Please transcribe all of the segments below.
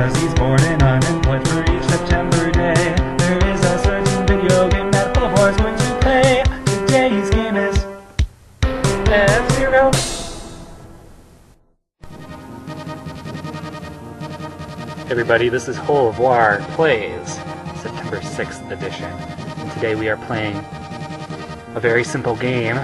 because he's bored and unemployed for each September day. There is a certain video game that Holavoir is going to play. Today's game is F-Zero. Everybody, this is Holavoir Plays, September 6th edition. And today we are playing a very simple game,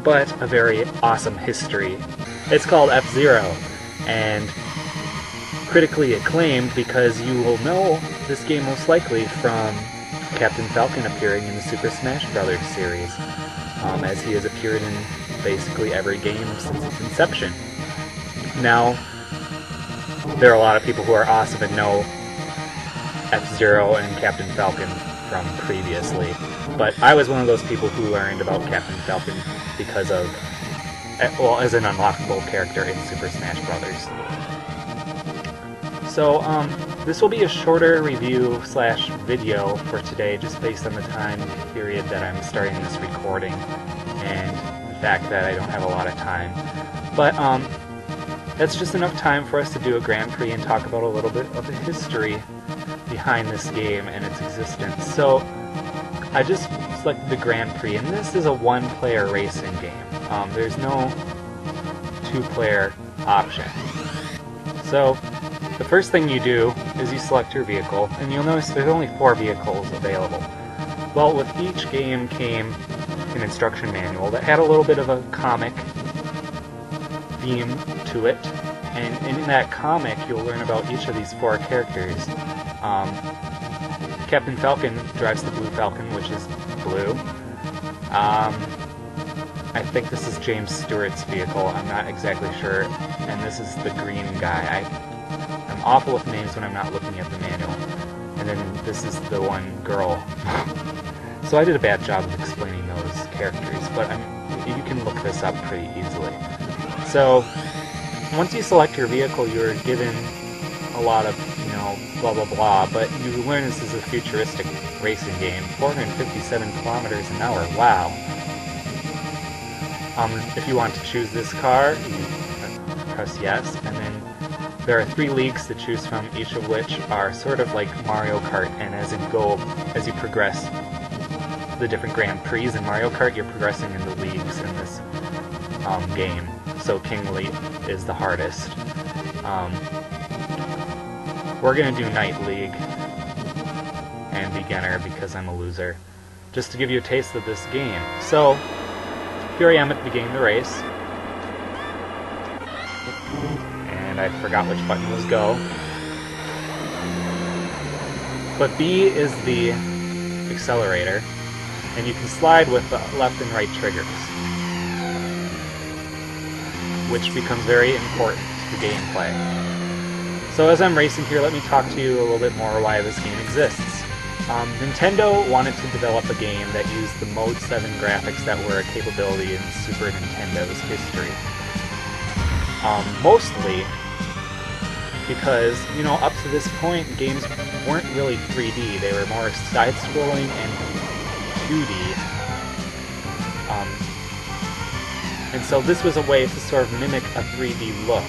but a very awesome history. It's called F-Zero, and critically acclaimed because you will know this game most likely from Captain Falcon appearing in the Super Smash Bros. Series, as he has appeared in basically every game since its inception. Now, there are a lot of people who are awesome and know F-Zero and Captain Falcon from previously, but I was one of those people who learned about Captain Falcon because of, well, as an unlockable character in Super Smash Bros. So, this will be a shorter review slash video for today, just based on the time period that I'm starting this recording, and the fact that I don't have a lot of time. But, that's just enough time for us to do a Grand Prix and talk about a little bit of the history behind this game and its existence. So, I just selected the Grand Prix, and this is a one-player racing game. There's no two-player option. So, the first thing you do is you select your vehicle, and you'll notice there's only 4 vehicles available. Well, with each game came an instruction manual that had a little bit of a comic theme to it, and in that comic you'll learn about each of these 4 characters. Captain Falcon drives the Blue Falcon, which is blue. I think this is James Stewart's vehicle, I'm not exactly sure, and this is the green guy. I'm awful with names when I'm not looking at the manual. And then this is the one girl. So I did a bad job of explaining those characters, but you can look this up pretty easily. So, once you select your vehicle, you're given a lot of, blah blah blah, but you learn this is a futuristic racing game. 457 kilometers an hour, wow. If you want to choose this car, you press yes, and then there are 3 leagues to choose from, each of which are sort of like Mario Kart, and as you progress the different Grand Prix in Mario Kart, you're progressing into leagues in this game. So King League is the hardest. We're gonna do Night League and Beginner because I'm a loser, just to give you a taste of this game. So, here I am at the beginning of the race. And I forgot which button was go. But B is the accelerator, and you can slide with the left and right triggers, which becomes very important to gameplay. So as I'm racing here, let me talk to you a little bit more why this game exists. Nintendo wanted to develop a game that used the Mode 7 graphics that were a capability in Super Nintendo's history. Mostly because, up to this point, games weren't really 3D. They were more side-scrolling and 2D. And so this was a way to sort of mimic a 3D look.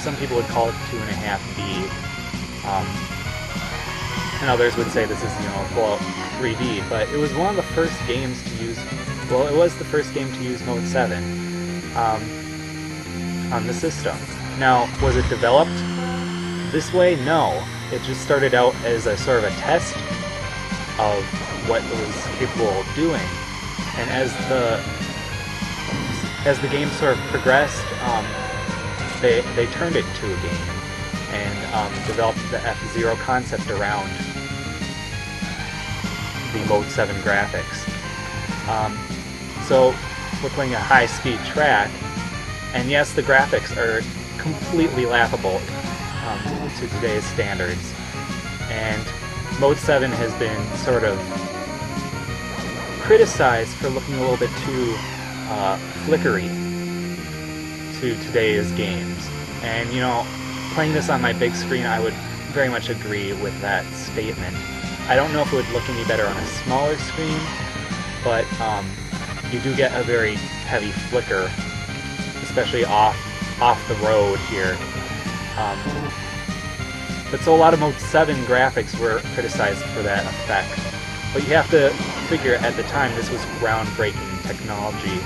Some people would call it 2.5D. And others would say this is, full 3D. But it was one of the first games to use, well, it was the first game to use Mode 7 on the system. Now, was it developed this way? No. It just started out as a sort of a test of what it was capable of doing. And as the game sort of progressed, they turned it into a game and developed the F-Zero concept around the Mode 7 graphics. So we're playing a high-speed track, and yes, the graphics are completely laughable to today's standards, and Mode 7 has been sort of criticized for looking a little bit too flickery to today's games. And, playing this on my big screen, I would very much agree with that statement. I don't know if it would look any better on a smaller screen, but you do get a very heavy flicker, especially off the road here. But so a lot of Mode 7 graphics were criticized for that effect. But you have to figure at the time this was groundbreaking technology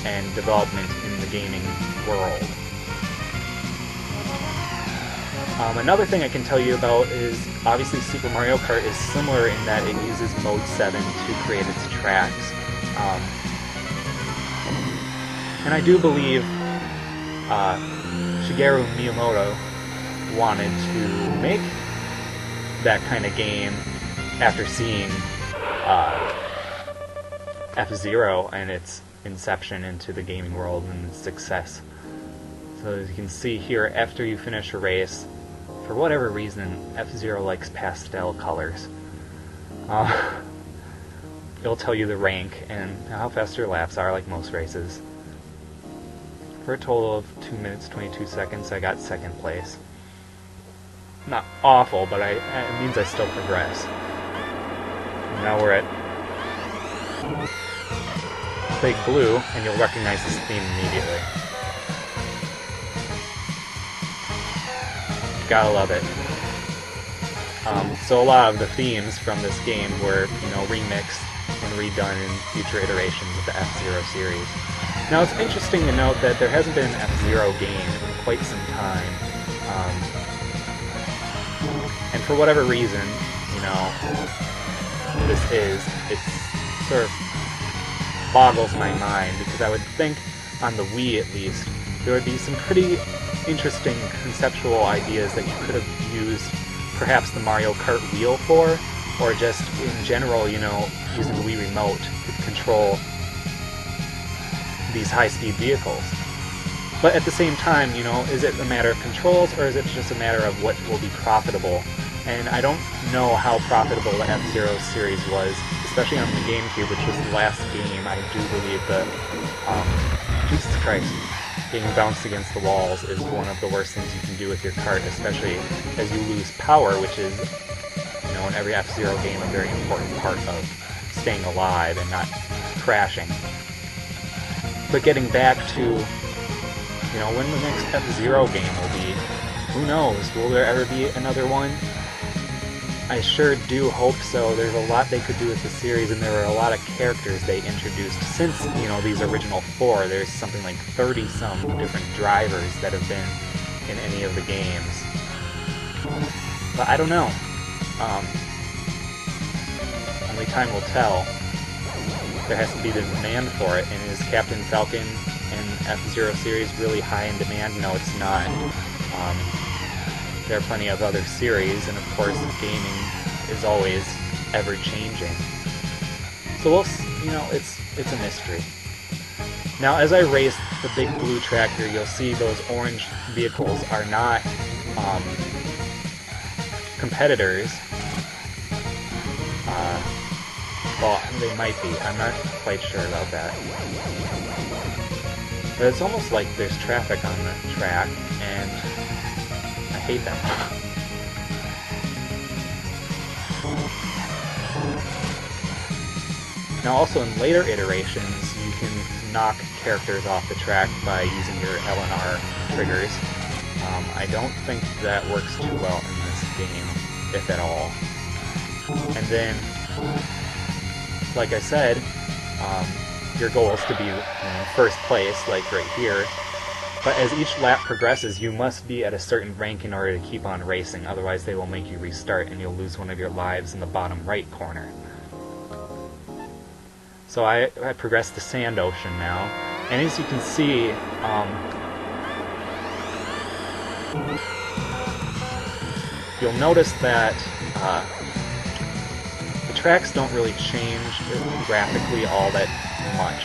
and development in the gaming world. Another thing I can tell you about is obviously Super Mario Kart is similar in that it uses Mode 7 to create its tracks. And I do believe Shigeru Miyamoto wanted to make that kind of game after seeing F-Zero and its inception into the gaming world and its success. So as you can see here, after you finish a race, for whatever reason, F-Zero likes pastel colors. It'll tell you the rank and how fast your laps are, like most races. For a total of 2 minutes, 22 seconds, I got second place. Not awful, but it means I still progress. Now we're at Big Blue, and you'll recognize this theme immediately. Gotta love it. So a lot of the themes from this game were, remixed and redone in future iterations of the F-Zero series. Now it's interesting to note that there hasn't been an F-Zero game in quite some time. And for whatever reason, it sort of boggles my mind, because I would think, on the Wii at least, there would be some pretty interesting conceptual ideas that you could have used perhaps the Mario Kart wheel for, or just in general, using the Wii Remote to control these high-speed vehicles. But at the same time, is it a matter of controls, or is it just a matter of what will be profitable? And I don't know how profitable the F-Zero series was, especially on the GameCube, which was the last game. I do believe that, Jesus Christ, getting bounced against the walls is one of the worst things you can do with your kart, especially as you lose power, which is, in every F-Zero game, a very important part of staying alive and not crashing. But getting back to, when the next F-Zero game will be, who knows? Will there ever be another one? I sure do hope so. There's a lot they could do with the series, and there were a lot of characters they introduced since, these original 4. There's something like 30-some different drivers that have been in any of the games. But I don't know. Only time will tell. There has to be the demand for it, and is Captain Falcon and F-Zero series really high in demand? No, it's not. There are plenty of other series, and of course, gaming is always ever-changing. So it's a mystery. Now, as I race the Big Blue track here, you'll see those orange vehicles are not competitors. Well, they might be. I'm not quite sure about that. But it's almost like there's traffic on the track, and I hate that. Now also in later iterations, you can knock characters off the track by using your L and R triggers. I don't think that works too well in this game, if at all. And then, like I said, your goal is to be in first place, like right here. But as each lap progresses, you must be at a certain rank in order to keep on racing, otherwise they will make you restart and you'll lose one of your lives in the bottom right corner. So I progressed to Sand Ocean now, and as you can see, you'll notice that the tracks don't really change graphically all that much.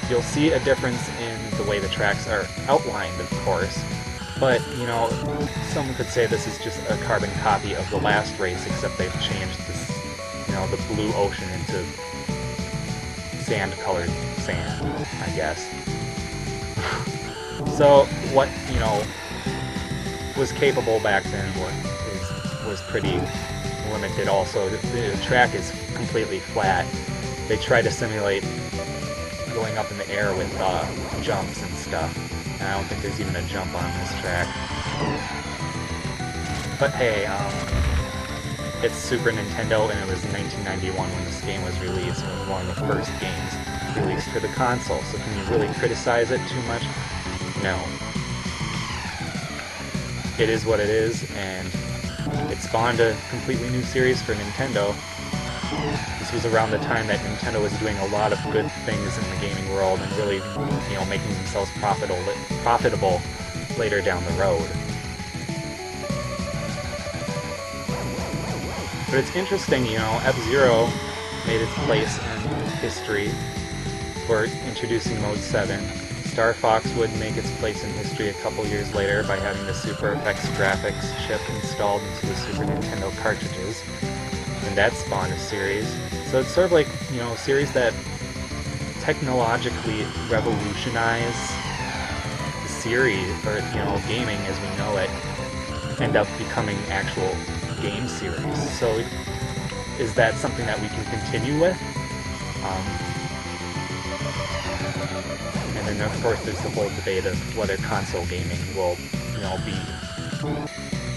You'll see a difference in the way the tracks are outlined, of course, but, someone could say this is just a carbon copy of the last race, except they've changed this, the blue ocean into sand-colored sand, I guess. So, what, was capable back then was pretty limited also. The track is completely flat. They try to simulate going up in the air with jumps and stuff, and I don't think there's even a jump on this track. But hey, it's Super Nintendo, and it was in 1991 when this game was released. It was one of the first games released for the console, so can you really criticize it too much? No. It is what it is, and it spawned a completely new series for Nintendo. This was around the time that Nintendo was doing a lot of good things in the gaming world and really, you know, making themselves profitable later down the road. But it's interesting, you know, F-Zero made its place in history for introducing Mode 7. Star Fox would make its place in history a couple years later by having the Super Effects graphics chip installed into the Super Nintendo cartridges. And that spawned a series. So it's sort of like, you know, a series that technologically revolutionize the series, or, you know, gaming as we know it, end up becoming actual game series. So is that something that we can continue with? And then of course there's the whole debate of whether console gaming will, you know, be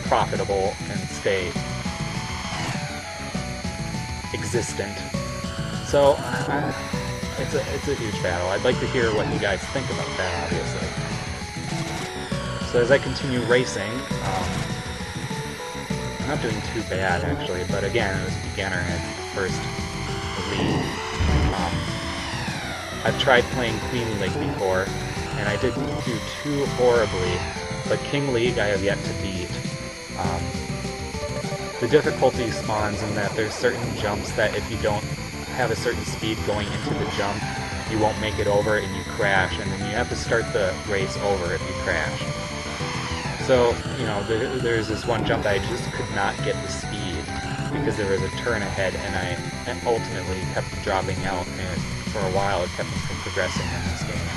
profitable and stay existent. So it's a huge battle. I'd like to hear what you guys think about that, obviously. So as I continue racing, I'm not doing too bad actually, but again, as a beginner at first league, I've tried playing Queen League before, and I didn't do too horribly, but King League I have yet to beat. The difficulty spawns in that there's certain jumps that if you don't have a certain speed going into the jump, you won't make it over and you crash, and then you have to start the race over if you crash. So, you know, there's this one jump that I just could not get the speed because there was a turn ahead, and I ultimately kept dropping out, and for a while it kept me from progressing in this game.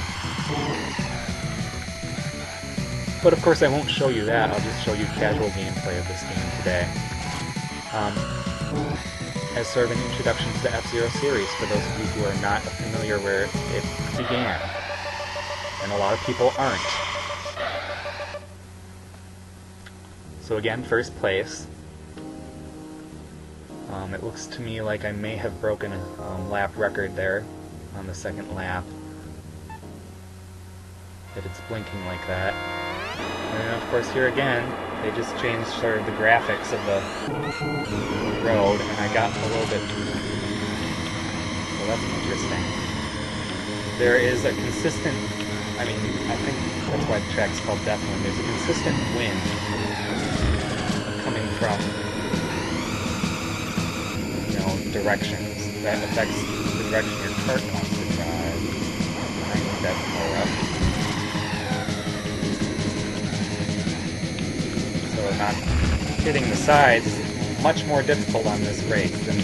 But of course I won't show you that, I'll just show you casual gameplay of this game today. As sort of an introduction to the F-Zero series for those of you who are not familiar where it began. And a lot of people aren't. So again, first place. It looks to me like I may have broken a lap record there on the second lap. That it's blinking like that. And then of course here again, they just changed sort of the graphics of the road, and I got a little bit... So that's interesting. There is a consistent... I mean, I think that's why the track's called Death Wind. There's a consistent wind coming from, you know, directions that affects the direction your cart wants to drive. I need that to blow up. So not hitting the sides is much more difficult on this race than the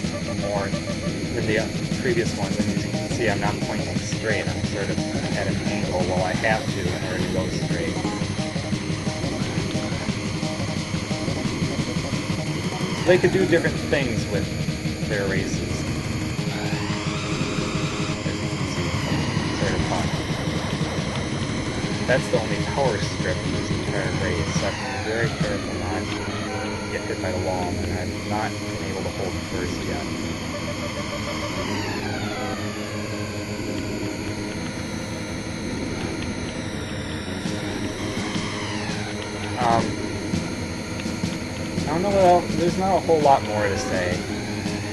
previous ones. And as you can see, I'm not pointing straight. I'm sort of at an angle. Well, I have to in order to go straight. They could do different things with their races. As you can see, sort of fun. That's the only power strip in this entire race, so I have to be very careful not to get hit by the wall, and I've not been able to hold first yet. I don't know what else, there's not a whole lot more to say.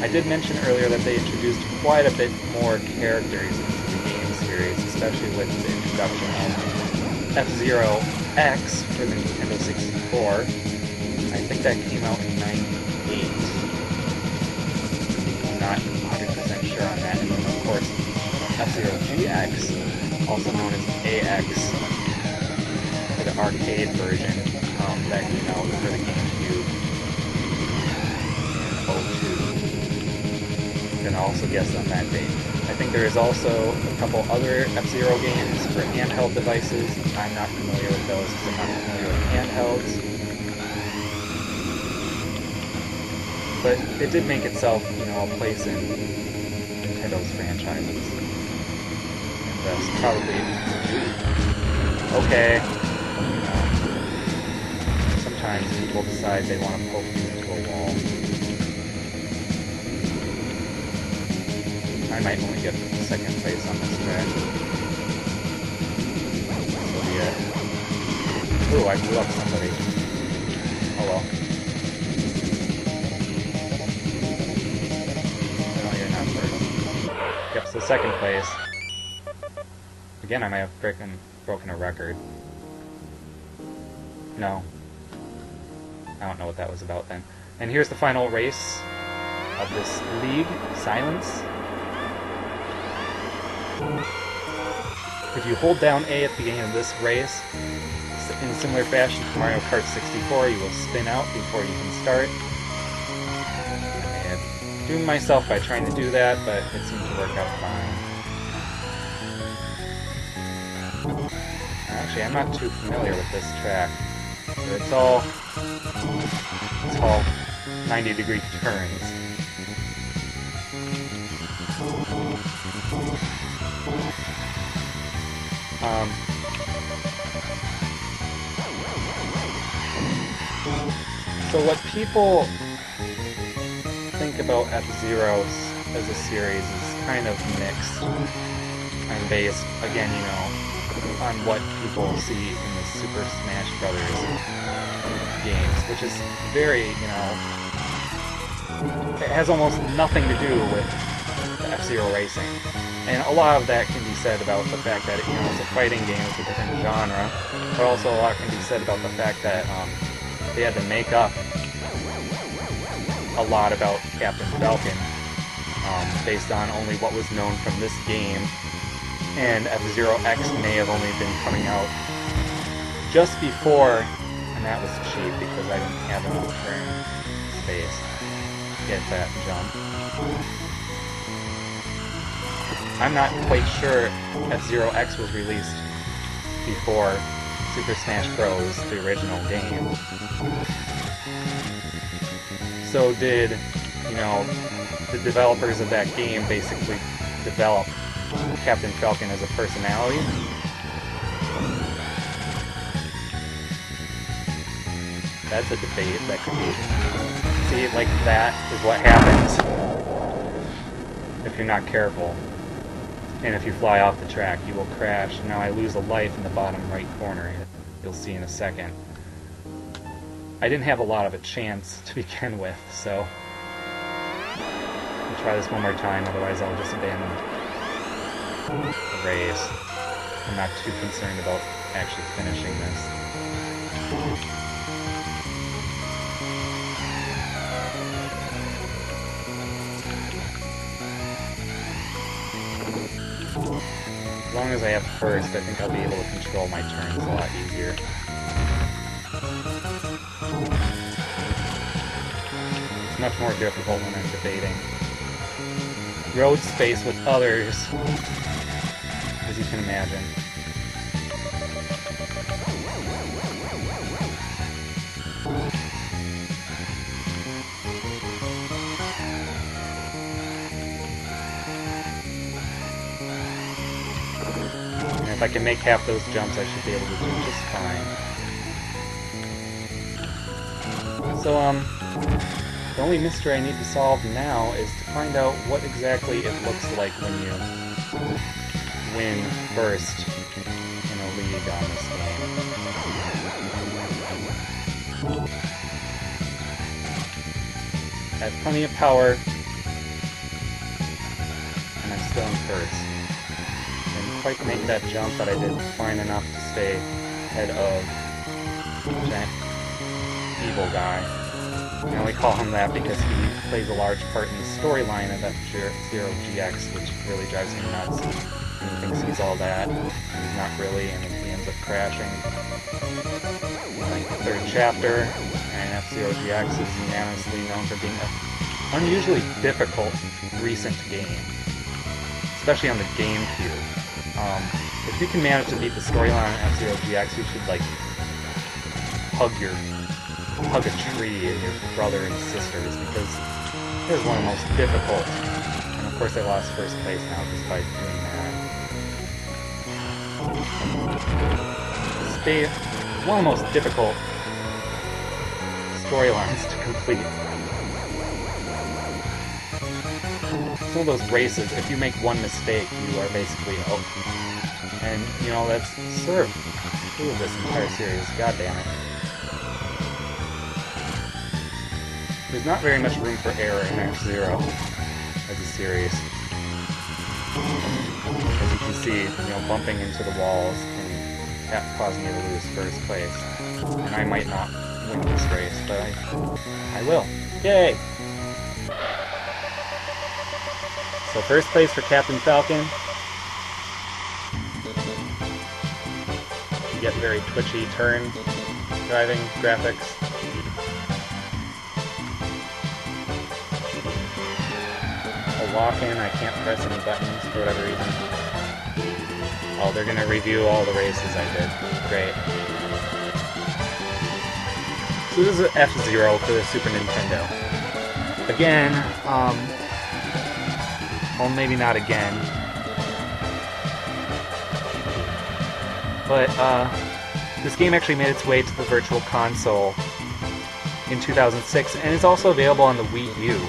I did mention earlier that they introduced quite a bit more characters into the game series, especially with the introduction of F-Zero X for the Nintendo 64. I think that came out in '98. I'm not 100% sure on that. And then of course, F-Zero GX, also known as AX, for the arcade version that came out for the GameCube in '02. You can also guess on that date. I think there is also a couple other F-Zero games for handheld devices. I'm not familiar with those because I'm not familiar with handhelds. But it did make itself, you know, a place in Nintendo's franchises. And thus probably... Okay. times people decide they want to poke me into a wall. I might only get second place on this track. So yeah. Ooh, I blew up somebody. Oh well. No, you're not first. Yep, so second place. Again, I might have broken a record. No. I don't know what that was about then. And here's the final race of this league, Silence. If you hold down A at the beginning of this race, in similar fashion to Mario Kart 64, you will spin out before you can start. I may have doomed myself by trying to do that, but it seemed to work out fine. Actually, I'm not too familiar with this track. It's all 90-degree turns. So what people think about F-Zero as a series is kind of mixed and based, again, you know, on what people see in the Super Smash Brothers games, which is very, you know, it has almost nothing to do with the F-Zero racing. And a lot of that can be said about the fact that, you know, it's a fighting game, it's a different genre, but also a lot can be said about the fact that they had to make up a lot about Captain Falcon based on only what was known from this game, and F-Zero X may have only been coming out just before, and that was cheap because I didn't have enough turn space to get that jump. I'm not quite sure F-Zero X was released before Super Smash Bros., the original game. So did, you know, the developers of that game basically develop Captain Falcon as a personality? That's a debate that could be... See, like, that is what happens if you're not careful. And if you fly off the track, you will crash. Now I lose a life in the bottom right corner. You'll see in a second. I didn't have a lot of a chance to begin with, so I'll try this one more time, otherwise I'll just abandon the race. I'm not too concerned about actually finishing this. As long as I have first, I think I'll be able to control my turns a lot easier. It's much more difficult when I'm debating road space with others, as you can imagine. And if I can make half those jumps, I should be able to do just fine. So, the only mystery I need to solve now is to find out what exactly it looks like when you win first in a league on this game. I have plenty of power, and I'm still in first. Didn't quite make that jump, but I did fine enough to stay ahead of Giant Evil Guy. I only call him that because he plays a large part in the storyline of F-Zero GX, which really drives me nuts. And he thinks he's all that, and he's not really, and he ends up crashing. Like the third chapter, and F-Zero GX is unanimously known for being an unusually difficult recent game, especially on the GameCube. If you can manage to beat the storyline on F-Zero GX, you should, like, hug a tree and your brother and sisters, because it is one of the most difficult, and of course I lost first place now just by doing that. It's one of the most difficult storylines to complete. Some of those races, if you make one mistake, you are basically out. And, you know, that's sort of true of this entire series. God damn it. There's not very much room for error in F-Zero as a series. As you can see, you know, bumping into the walls can cause me to lose first place. And I might not win this race, but I will. Yay! So first place for Captain Falcon. You get very twitchy turn driving graphics. A lock-in, I can't press any buttons for whatever reason. Oh, they're gonna review all the races I did. Great. So this is F-Zero for the Super Nintendo. Again, well, maybe not again. But, this game actually made its way to the Virtual Console in 2006, and it's also available on the Wii U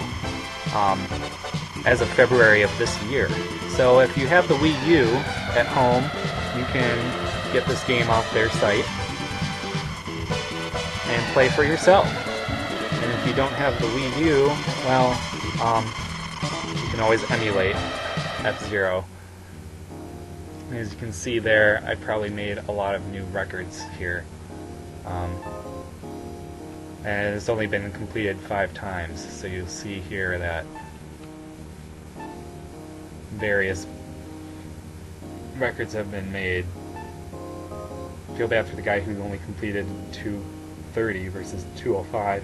as of February of this year. So if you have the Wii U at home, you can get this game off their site and play for yourself. And if you don't have the Wii U, well, you can always emulate F-Zero. As you can see there, I probably made a lot of new records here. And it's only been completed 5 times, so you'll see here that various records have been made. Feel bad for the guy who only completed 230 versus 205.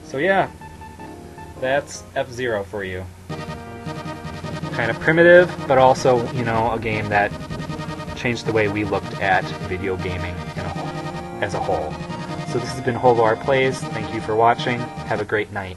So yeah, that's F-Zero for you. Kind of primitive, but also, you know, a game that changed the way we looked at video gaming as a whole. So this has been Holavoir Plays. Thank you for watching. Have a great night.